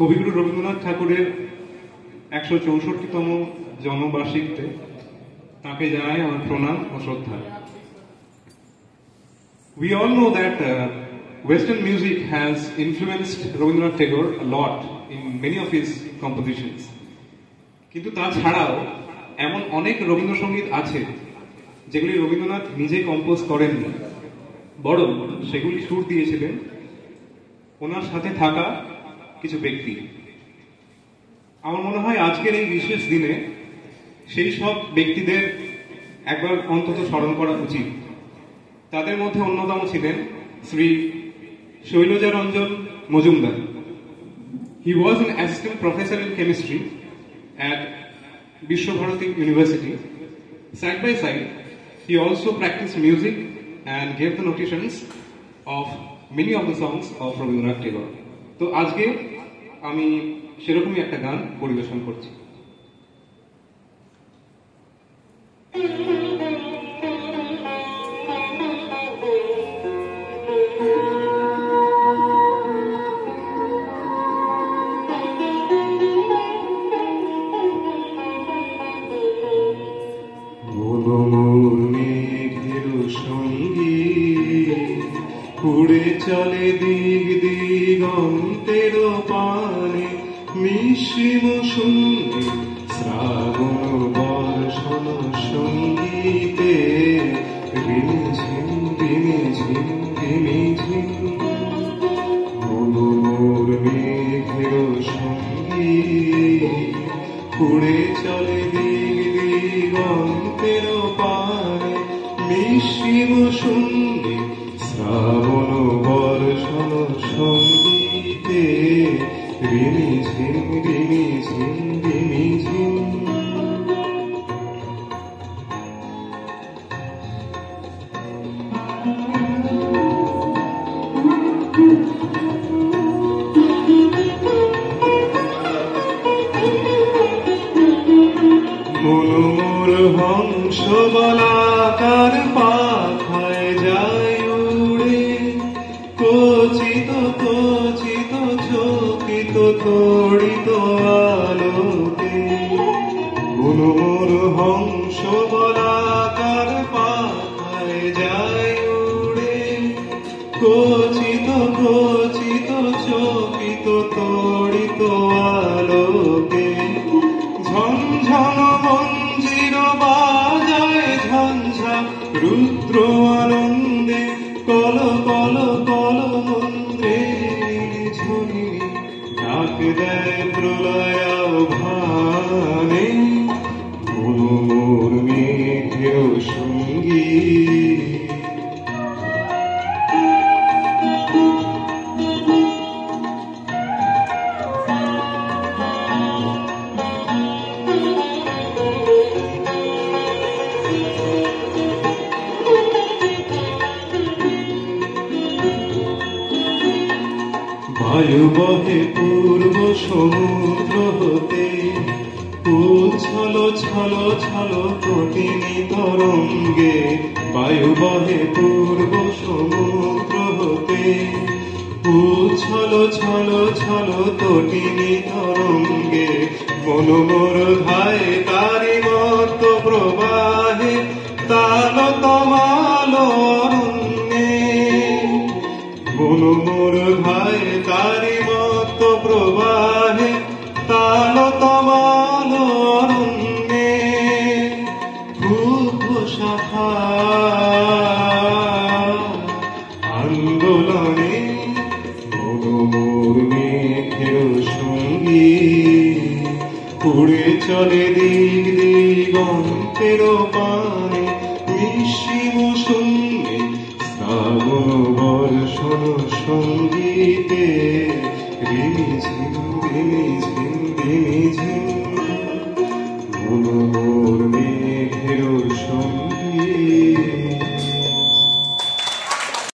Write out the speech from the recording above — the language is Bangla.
কবিগুরু রবীন্দ্রনাথ ঠাকুরের ১৬৪তম জন্মবার্ষিকীতে তাকে জানাই আমার প্রণাম ও শ্রদ্ধা। We all know that Western music has influenced Rabindranath Tagore a lot in many of his compositions. কিন্তু তাছাড়াও এমন অনেক রবীন্দ্রসঙ্গীত আছে যেগুলি রবীন্দ্রনাথ নিজে কম্পোজ করেননি, বরং সেগুলি সুর দিয়েছিলেন ওনার সাথে থাকা কিছু ব্যক্তি। আমার মনে হয় আজকের এই বিশেষ দিনে সেই সব ব্যক্তিদের একবার অন্তত স্মরণ করা উচিত। তাদের মধ্যে অন্যতম ছিলেন Shri Shailaja Ranjan Majumdar. He was an assistant professor in chemistry at Vishwabharati University. Side by side, he also practiced music and gave the notations of many of the songs of Rabindranath Tagore. তো আজকে আমি সেরকমই একটা গান পরিবেশন করছি। উড়ে চলে দিগ দিগন্তের পানে, মিশ্রিম শূন্যে শ্রাবণ বর্ষণ সঙ্গীতে, রিমিঝিম রিমিঝিম রিমিঝিম মোর মেঘের সঙ্গী। উড়ে চলে দিগ দিগন্তের পানে, মিশ্রিম শূন্যে শ্রাবণ বর্ষণ সঙ্গীতে, রিমিঝিম রিমিঝিম রিমিঝিম। মোর হংস বলাকার পাখায় যায় উড়ে, কচিত কচিত চকিত তড়িত আলোকে। মোর হংস বলাকার পাখায় যায় উড়ে, কচিত কচিত চকিত তড়িত আলোকে। ঝনঝন মঞ্জির বাজায় ঝঞ্ঝা রুদ্র আনন্দে, কল কল কল মন্ত্রে ঝুনি ডাক দেয় প্রলয় ভানে। মোর মেঘের সঙ্গী বায়ু বহে পূর্ব সমুদ্র হতে, উচ্ছল ছল ছল কঠিনী তরঙ্গে। বায়ু বহে পূর্ব সমুদ্র হতে, উচ্ছল ছল ছল কঠিনী তরঙ্গে। মন মোর ধায় তারি মত প্রবাহে, তাল তমাল অরণ্যে। মন মোর ধায় তারি মত প্রবাহে, তাল তমাল অরণ্যে। ক্ষুব্ধ শাখা আন্দোলনে, মোর মেঘের সঙ্গী। উড়ে চলে দিগ দিগন্তের পানে, মিশ্রিম শূন্যে শ্রাবণ বর্ষণ সঙ্গীতে, রিমিঝিম রিমিঝিম রিমিঝিম।